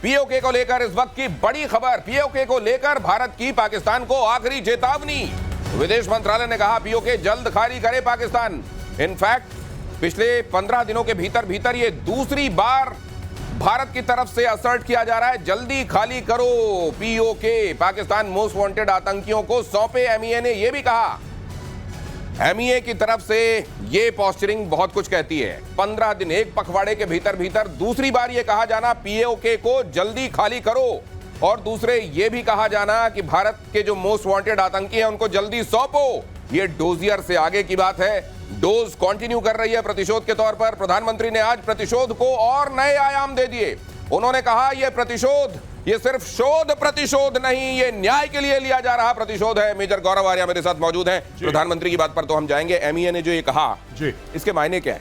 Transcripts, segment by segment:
PoK को लेकर इस वक्त की बड़ी खबर। पीओके को लेकर भारत की पाकिस्तान को आखिरी चेतावनी। विदेश मंत्रालय ने कहा पीओके जल्द खाली करे पाकिस्तान। इनफैक्ट पिछले 15 दिनों के भीतर ये दूसरी बार भारत की तरफ से असर्ट किया जा रहा है, जल्दी खाली करो पीओके। पाकिस्तान मोस्ट वांटेड आतंकियों को सौंपे। एमईए ने यह भी कहा, एमईए की तरफ से ये पोस्चरिंग बहुत कुछ कहती है। 15 दिन, एक पखवाड़े के भीतर दूसरी बार ये कहा जाना पीओके को जल्दी खाली करो, और दूसरे ये भी कहा जाना कि भारत के जो मोस्ट वांटेड आतंकी हैं उनको जल्दी सौंपो। ये डोजियर से आगे की बात है। डोज कंटिन्यू कर रही है प्रतिशोध के तौर पर। प्रधानमंत्री ने आज प्रतिशोध को और नए आयाम दे दिए। उन्होंने कहा यह प्रतिशोध ये सिर्फ शोध प्रतिशोध नहीं, ये न्याय के लिए लिया जा रहा प्रतिशोध है। मेजर गौरव आर्या मेरे साथ मौजूद हैं। प्रधानमंत्री की बात पर तो हम जाएंगे। एमईए ने जो ये कहा जी, इसके मायने क्या है?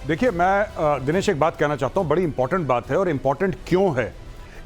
देखिए, मैं दिनेश एक बात कहना चाहता हूं, बड़ी इंपॉर्टेंट बात है। और इंपॉर्टेंट क्यों है?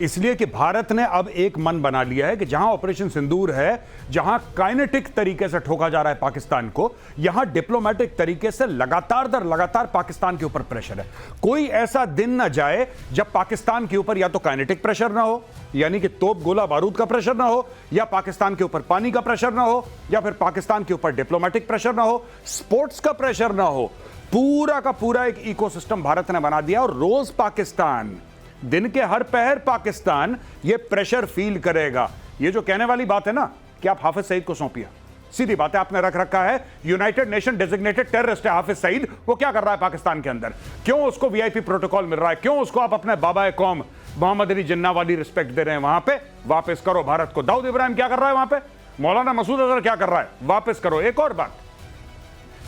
इसलिए कि भारत ने अब एक मन बना लिया है कि जहां ऑपरेशन सिंदूर है, जहां काइनेटिक तरीके से ठोका जा रहा है पाकिस्तान को, यहां डिप्लोमेटिक तरीके से लगातार दर लगातार पाकिस्तान के ऊपर प्रेशर है। कोई ऐसा दिन ना जाए जब पाकिस्तान के ऊपर या तो काइनेटिक प्रेशर ना हो, यानी कि तोप गोला बारूद का प्रेशर ना हो, या पाकिस्तान के ऊपर पानी का प्रेशर ना हो, या फिर पाकिस्तान के ऊपर डिप्लोमेटिक प्रेशर ना हो, स्पोर्ट्स का प्रेशर ना हो। पूरा का पूरा एक इकोसिस्टम भारत ने बना दिया, और रोज पाकिस्तान, दिन के हर पहर पाकिस्तान ये प्रेशर फील करेगा। ये जो कहने वाली बात है ना कि आप हाफिज सईद को सौंपिए, सीधी बात है, आपने रख रखा है यूनाइटेड नेशन डेजिग्नेटेड टेररिस्ट है हाफिज सईद। वो क्या कर रहा है पाकिस्तान के अंदर? क्यों उसको वीआईपी प्रोटोकॉल मिल रहा है? क्यों उसको आप अपने बाबा कौम मोहम्मद अली जिन्ना वाली रिस्पेक्ट दे रहे हैं? वहां पे वापस करो भारत को। दाऊद इब्राहिम क्या कर रहा है वहां पे? मौलाना मसूद अजहर क्या कर रहा है? वापस करो। एक और बात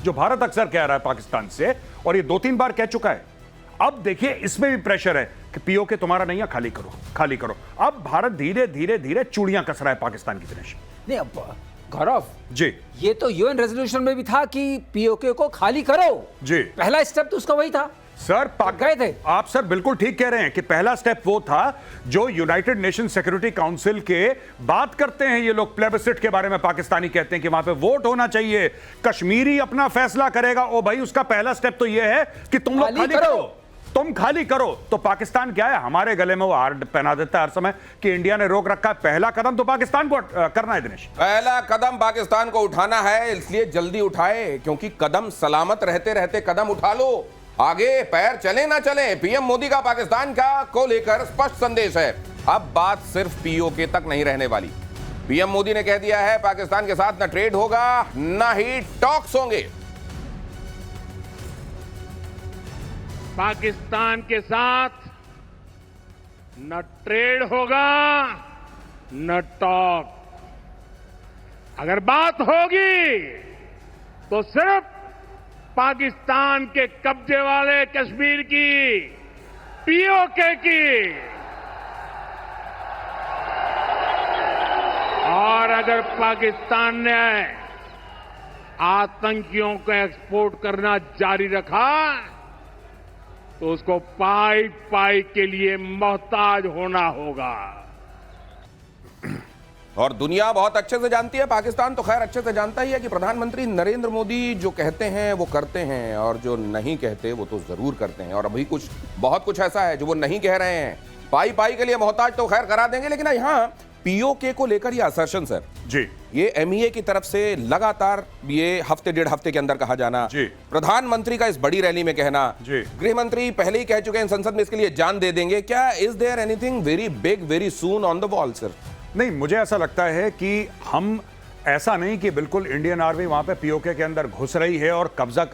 जो भारत अक्सर कह रहा है पाकिस्तान से, और ये 2-3 बार कह चुका है, अब देखिए इसमें भी प्रेशर है कि पीओके तुम्हारा नहीं है, खाली करो, खाली करो। अब भारत धीरे धीरे चूड़ियां कस रहा है पाकिस्तान की। दिनेश नहीं, अब गौरव जी, ये तो यूएन रेजोल्यूशन में भी था कि पीओके को खाली करो जी। पहला स्टेप तो उसका वही था सर, गए थे आप। सर बिल्कुल ठीक कह रहे हैं कि पहला स्टेप वो था जो यूनाइटेड नेशन सिक्योरिटी काउंसिल के बात करते हैं ये लोग, प्लेबिसिट के बारे में पाकिस्तानी कहते हैं कि वहां पे वोट होना चाहिए, कश्मीरी अपना फैसला करेगा। ओ भाई, उसका पहला स्टेप तो ये है कि तुम लोग खाली करो, तुम खाली करो। तो पाकिस्तान क्या है, हमारे गले में वो हार पहना देता है हर समय कि इंडिया ने रोक रखा है। पहला कदम तो पाकिस्तान को करना है दिनेश। पहला कदम पाकिस्तान को उठाना है, इसलिए जल्दी उठाए, क्योंकि कदम सलामत रहते रहते कदम उठा लो। आगे पैर चले ना चले, पीएम मोदी का पाकिस्तान का को लेकर स्पष्ट संदेश है। अब बात सिर्फ पीओके तक नहीं रहने वाली। पीएम मोदी ने कह दिया है पाकिस्तान के साथ न ट्रेड होगा न ही टॉक्स होंगे। पाकिस्तान के साथ न ट्रेड होगा न टॉक। अगर बात होगी तो सिर्फ पाकिस्तान के कब्जे वाले कश्मीर की, पीओके की। और अगर पाकिस्तान ने आतंकियों को एक्सपोर्ट करना जारी रखा तो उसको पाई पाई के लिए मोहताज होना होगा। और दुनिया बहुत अच्छे से जानती है, पाकिस्तान तो खैर अच्छे से जानता ही है कि प्रधानमंत्री नरेंद्र मोदी जो कहते हैं वो करते हैं, और जो नहीं कहते वो तो जरूर करते हैं। और अभी बहुत कुछ ऐसा है जो वो नहीं कह रहे हैं। पाई पाई के लिए मोहताज तो खैर करा देंगे, लेकिन यहाँ पीओके को लेकर ये असर्शन सर जी, ये एमईए की तरफ से लगातार ये हफ्ते डेढ़ हफ्ते के अंदर कहा जाना, जी, प्रधानमंत्री का इस बड़ी रैली में कहना, जी, गृह मंत्री पहले ही कह चुके हैं संसद में इसके लिए जान दे देंगे। क्या is there anything very big very soon on the wall sir? नहीं, मुझे ऐसा लगता है कि हम ऐसा नहीं कि बिल्कुल इंडियन आर्मी वहां पे पीओके के अंदर घुस रही है और कब्जा,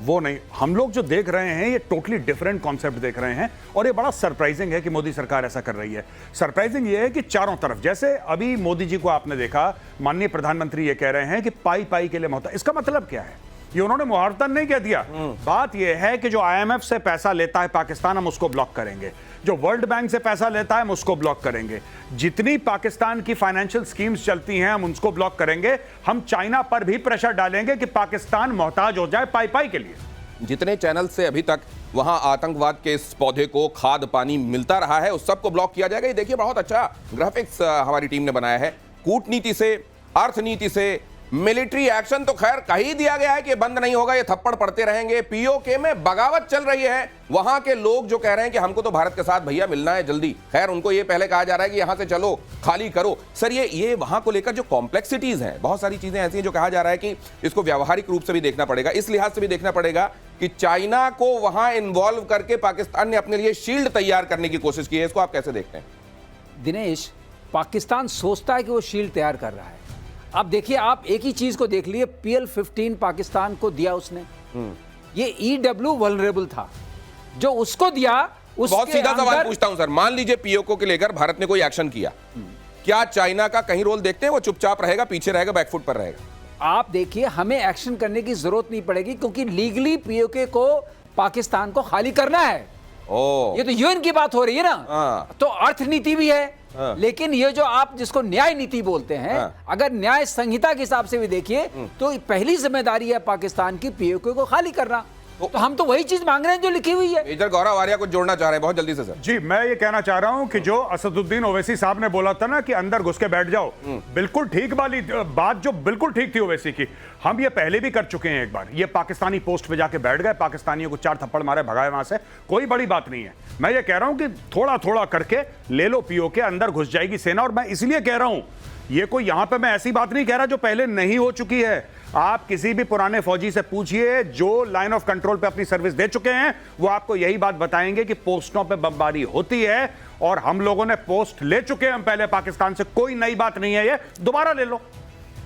वो नहीं। हम लोग जो देख रहे हैं ये टोटली डिफरेंट कॉन्सेप्ट देख रहे हैं, और ये बड़ा सरप्राइजिंग है कि मोदी सरकार ऐसा कर रही है। सरप्राइजिंग ये है कि चारों तरफ, जैसे अभी मोदी जी को आपने देखा, माननीय प्रधानमंत्री ये कह रहे हैं कि पाई पाई के लिए मोहताज। इसका मतलब क्या है? ये उन्होंने मुहावरतन नहीं कह दिया। बात यह है कि जो आईएमएफ से पैसा लेता है पाकिस्तान, हम उसको ब्लॉक करेंगे। जो वर्ल्ड बैंक से पैसा लेता है हम उसको ब्लॉक करेंगे। जितनी पाकिस्तान की फाइनेंशियल स्कीम्स चलती हैं हम उनको ब्लॉक करेंगे। हम चाइना पर भी प्रेशर डालेंगे कि पाकिस्तान मोहताज हो जाए पाई पाई के लिए। जितने चैनल से अभी तक वहां आतंकवाद के इस पौधे को खाद पानी मिलता रहा है उस सबको ब्लॉक किया जाएगा। ये देखिए बहुत अच्छा ग्राफिक्स हमारी टीम ने बनाया है। कूटनीति से, अर्थनीति से मिलिट्री एक्शन तो खैर कही दिया गया है कि बंद नहीं होगा, ये थप्पड़ पड़ते रहेंगे। पीओके में बगावत चल रही है, वहां के लोग जो कह रहे हैं कि हमको तो भारत के साथ भैया मिलना है जल्दी, खैर उनको ये पहले कहा जा रहा है कि यहां से चलो, खाली करो। सर ये वहां को लेकर जो कॉम्प्लेक्सिटीज हैं, बहुत सारी चीजें ऐसी हैं जो कहा जा रहा है कि इसको व्यावहारिक रूप से भी देखना पड़ेगा, इस लिहाज से भी देखना पड़ेगा कि चाइना को वहां इन्वॉल्व करके पाकिस्तान ने अपने लिए शील्ड तैयार करने की कोशिश की है। इसको आप कैसे देखते हैं? दिनेश, पाकिस्तान सोचता है कि वो शील्ड तैयार कर रहा है। अब देखिए, आप एक ही चीज को देख लिए, PL-15 पाकिस्तान को दिया उसने, ये EW वल्नरेबल था जो उसको दिया। बहुत सीधा सवाल पूछता हूं सर, मान लीजिए पीओके को लेकर भारत ने कोई एक्शन किया, क्या चाइना का कहीं रोल देखते हैं? वो चुपचाप रहेगा, पीछे रहेगा, बैकफुट पर रहेगा? आप देखिए, हमें एक्शन करने की जरूरत नहीं पड़ेगी क्योंकि लीगली पीओके को पाकिस्तान को खाली करना है। ये तो यूएन की बात हो रही है ना, तो अर्थनीति भी है। लेकिन ये जो आप जिसको न्याय नीति बोलते हैं, अगर न्याय संहिता के हिसाब से भी देखिए तो पहली जिम्मेदारी है पाकिस्तान की पीओके को खाली करना। तो हम तो वही चीज मांग रहे हैं जो लिखी हुई है। मेजर गौरव आर्या कुछ जोड़ना चाह रहे हैं बहुत जल्दी से सर। जी, मैं ये कहना चाह रहा हूं कि जो असदुद्दीन ओवैसी साहब ने बोला था ना कि अंदर घुस के बैठ जाओ, बिल्कुल ठीक वाली बात, जो बिल्कुल ठीक थी ओवैसी की। हम ये पहले भी कर चुके हैं एक बार, ये पाकिस्तानी पोस्ट पे जाके बैठ गए, पाकिस्तानियों को 4 थप्पड़ मारे, भगाए वहां से, कोई बड़ी बात नहीं है। मैं ये कह रहा हूं कि थोड़ा थोड़ा करके ले लो पीओके, अंदर घुस जाएगी सेना। और मैं इसलिए कह रहा हूं, ये कोई यहां पे मैं ऐसी बात नहीं कह रहा जो पहले नहीं हो चुकी है। आप किसी भी पुराने फौजी से पूछिए जो लाइन ऑफ कंट्रोल पे अपनी सर्विस दे चुके हैं, वो आपको यही बात बताएंगे कि पोस्टों पे बमबारी होती है और हम लोगों ने पोस्ट ले चुके हैं हम पहले पाकिस्तान से, कोई नई बात नहीं है, ये दोबारा ले लो।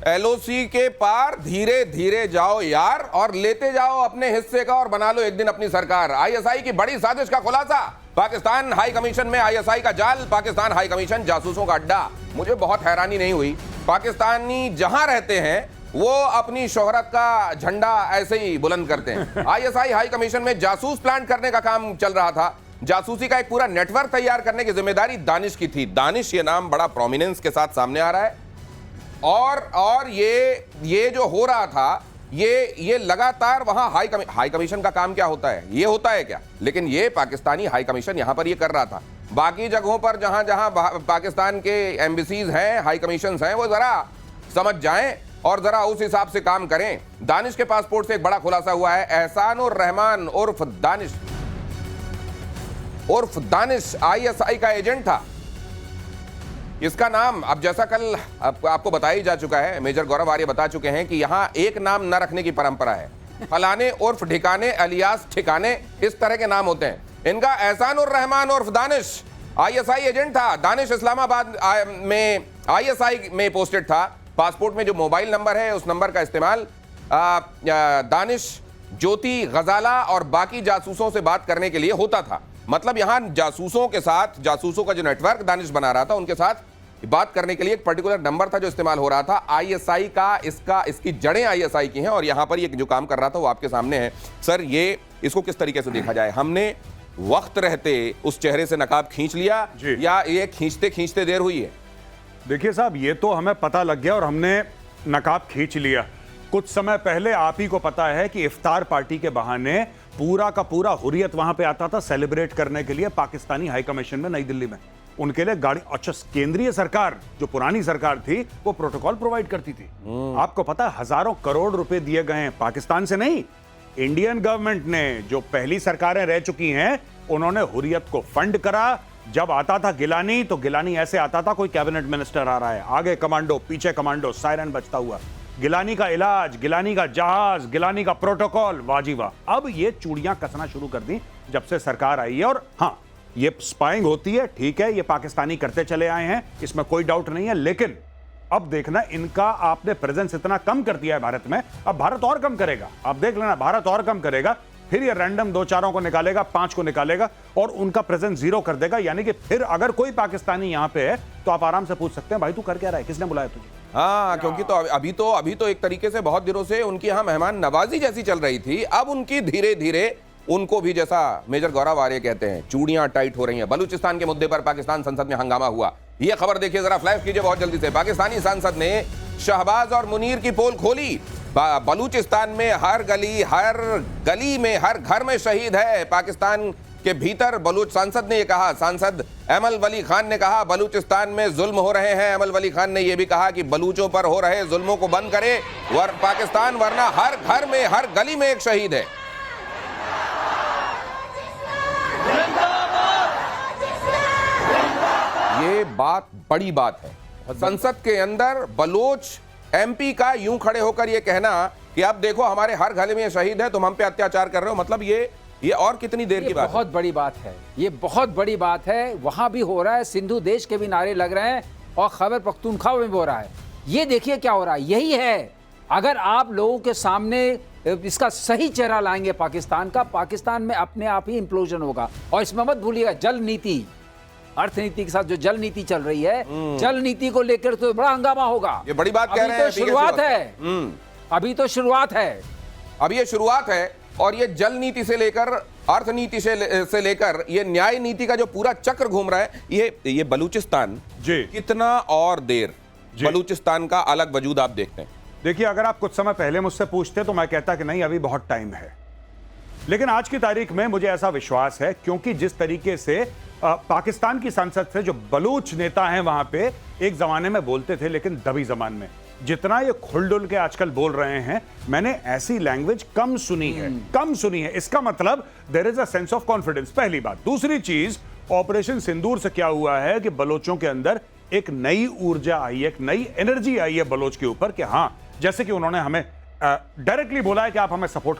LOC के पार धीरे धीरे जाओ यार, और लेते जाओ अपने हिस्से का और बना लो एक दिन अपनी सरकार। ISI की बड़ी साजिश का खुलासा, पाकिस्तान हाई कमीशन में ISI का जाल, पाकिस्तान हाई कमीशन जासूसों का अड्डा। मुझे बहुत हैरानी नहीं हुई, पाकिस्तानी जहां रहते हैं वो अपनी शोहरत का झंडा ऐसे ही बुलंद करते हैं। ISI हाई कमीशन में जासूस प्लांट करने का काम चल रहा था, जासूसी का एक पूरा नेटवर्क तैयार करने की जिम्मेदारी दानिश की थी। दानिश ये नाम बड़ा प्रोमिनेंस के साथ सामने आ रहा है, और ये जो हो रहा था, ये लगातार वहां हाई कमीशन का काम क्या होता है, ये होता है क्या? लेकिन ये पाकिस्तानी हाई कमीशन यहां पर ये कर रहा था। बाकी जगहों पर जहां जहां पाकिस्तान के एम्बेसीज हैं, हाई कमीशन हैं, वो जरा समझ जाएं और जरा उस हिसाब से काम करें। दानिश के पासपोर्ट से एक बड़ा खुलासा हुआ है। एहसानुर रहमान उर्फ दानिश ISI का एजेंट था। इसका नाम अब जैसा कल आपको बताया ही जा चुका है, मेजर गौरव आर्य बता चुके हैं कि यहां एक नाम न रखने की परंपरा है। फलाने उर्फ ढिकाने अलियास ठिकाने, इस तरह के नाम होते हैं। इनका एहसानुर रहमान उर्फ दानिश ISI एजेंट था। दानिश इस्लामाबाद में ISI में पोस्टेड था। पासपोर्ट में जो मोबाइल नंबर है उस नंबर का इस्तेमाल दानिश, ज्योति, गजाला और बाकी जासूसों से बात करने के लिए होता था। मतलब यहां जासूसों के साथ, जासूसों का जो नेटवर्क दानिश बना रहा था, उनके साथ बात करने के लिए एक पर्टिकुलर नंबर था जो इस्तेमाल हो रहा था। ISI का इसकी जड़ें ISI की हैं और यहां पर ये जो काम कर रहा था वो आपके सामने है। सर ये इसको किस तरीके से देखा जाए? हमने वक्त रहते उस चेहरे से नकाब खींच लिया या ये खींचते खींचते देर हुई है? देखिए साहब, ये तो हमें पता लग गया और हमने नकाब खींच लिया। कुछ समय पहले आप ही को पता है कि इफ्तार पार्टी के बहाने पूरा का पूरा हुर्रियत वहां पे आता था सेलिब्रेट करने के लिए पाकिस्तानी हाई कमीशन में नई दिल्ली में। उनके लिए गाड़ी, अच्छा केंद्रीय सरकार जो पुरानी सरकार थी वो प्रोटोकॉल प्रोवाइड करती थी। आपको पता है हजारों करोड़ रुपए दिए गए हैं, पाकिस्तान से नहीं, इंडियन गवर्नमेंट ने, जो पहली सरकारें रह चुकी हैं, उन्होंने हुर्रियत को फंड करा। जब आता था गिलानी, तो गिलानी ऐसे आता था कोई कैबिनेट मिनिस्टर आ रहा है, आगे कमांडो, पीछे कमांडो, सायरन बजता हुआ। गिलानी का इलाज, गिलानी का जहाज, गिलानी का प्रोटोकॉल, वाजीवा। अब ये चूड़ियां कसना शुरू कर दी जब से सरकार आई है। और हाँ, ये स्पाइंग होती है, ठीक है, ये पाकिस्तानी करते चले आए हैं, इसमें कोई डाउट नहीं है। लेकिन अब देखना, इनका आपने प्रेजेंस इतना कम कर दिया है भारत में, अब भारत और कम करेगा। आप देख लेना, भारत और कम करेगा, फिर ये रैंडम 2-4 को निकालेगा, 5 को निकालेगा और उनका प्रेजेंस 0 कर देगा। यानी कि फिर अगर कोई पाकिस्तानी यहां पे है तो आप आराम से पूछ सकते हैं, भाई तू कर क्या रहा है, किसने बुलाया तुझे? हाँ, क्योंकि तो अभी तो एक तरीके से बहुत दिनों से उनकी यहां मेहमान नवाजी जैसी चल रही थी। अब उनकी धीरे धीरे उनको भी, जैसा मेजर गौरव आर्य कहते हैं, चूड़ियां टाइट हो रही हैं। बलूचिस्तान के मुद्दे पर पाकिस्तान संसद में हंगामा हुआ। यह खबर देखिए जरा, फ्लैश कीजिए बहुत जल्दी से। पाकिस्तानी सांसद ने शहबाज और मुनीर की पोल खोली। बलूचिस्तान में हर गली में, हर घर में शहीद है। पाकिस्तान के भीतर बलूच सांसद ने यह कहा। सांसद अमल वली खान ने कहा बलूचिस्तान में जुल्म हो रहे हैं। अमल वली खान ने यह भी कहा कि बलूचों पर हो रहे जुल्मों को बंद करे पाकिस्तान, वरना हर घर में, हर गली में एक शहीद है। ये बात बड़ी बात है। संसद के अंदर बलोच एमपी का यूं खड़े होकर यह कहना कि अब देखो हमारे हर गली में शहीद है, तुम हम पे अत्याचार कर रहे हो, मतलब ये और कितनी देर की बात है? बहुत बड़ी बात है, ये बहुत बड़ी बात है। वहां भी हो रहा है, सिंधु देश के भी नारे लग रहे हैं और खैबर पख्तूनख्वा में भी हो रहा है। ये देखिए क्या हो रहा है, यही है। अगर आप लोगों के सामने इसका सही चेहरा लाएंगे पाकिस्तान का, पाकिस्तान में अपने आप ही इंप्लोजन होगा। और इसमें मत भूलिएगा जल नीति, अर्थनीति के साथ जो जल नीति चल रही है, जल नीति को लेकर तो बड़ा हंगामा होगा। ये बड़ी बात कह रहे हैं। तो शुरुआत है, अभी तो शुरुआत है, अब ये शुरुआत है। और ये जल नीति से लेकर अर्थनीति से लेकर ये न्याय नीति का जो पूरा चक्र घूम रहा है, ये बलूचिस्तान जी कितना और देर बलूचिस्तान का अलग वजूद आप देखते हैं। देखिए, अगर आप कुछ समय पहले मुझसे पूछते तो मैं कहता कि नहीं, अभी बहुत टाइम है। लेकिन आज की तारीख में मुझे ऐसा विश्वास है, क्योंकि जिस तरीके से पाकिस्तान की संसद से जो बलूच नेता हैं वहां पे एक जमाने में बोलते थे, लेकिन दबी जबान में, जितना ये खुलडुल के आजकल बोल रहे हैं, मैंने ऐसी लैंग्वेज कम सुनी है। इसका मतलब there is a sense of confidence, पहली बात। दूसरी चीज, ऑपरेशन सिंदूर से क्या हुआ है कि बलोचों के अंदर एक नई ऊर्जा आई, एक नई एनर्जी आई है बलोच के ऊपर कि हाँ, जैसे कि उन्होंने हमें डायरेक्टली बोला है कि आप हमें सपोर्ट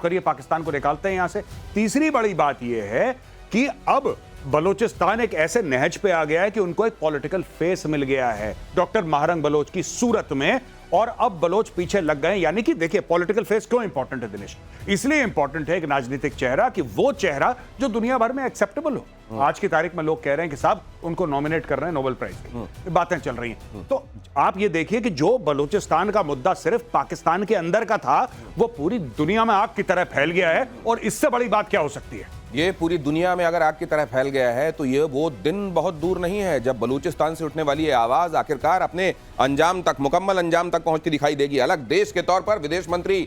करिए, पाकिस्तान को निकालते हैं यहां से। तीसरी बड़ी बात यह है कि अब बलोचिस्तान एक ऐसे नहज पे आ गया है कि उनको एक पॉलिटिकल फेस मिल गया है डॉक्टर महारंग बलोच की सूरत में, और अब बलोच पीछे लग गए। यानी कि देखिए, पॉलिटिकल फेस क्यों इंपॉर्टेंट है दिनेश? इसलिए इंपॉर्टेंट है एक राजनीतिक चेहरा, कि वो चेहरा जो दुनिया भर में एक्सेप्टेबल हो। आज की तारीख में लोग कह रहे हैं कि साहब उनको नॉमिनेट कर रहे हैं नोबेल प्राइज की, बातें चल रही हैं। तो आप ये देखिए कि जो बलूचिस्तान का मुद्दा सिर्फ पाकिस्तान के अंदर का था, वो पूरी दुनिया में आग की तरह फैल गया है। और इससे बड़ी बात क्या हो सकती है? ये पूरी दुनिया में अगर आग की तरह फैल गया है, तो ये वो दिन बहुत दूर नहीं है जब बलूचिस्तान से उठने वाली ये आवाज आखिरकार अपने अंजाम तक, मुकम्मल अंजाम तक पहुंचती दिखाई देगी। अलग देश के तौर पर विदेश मंत्री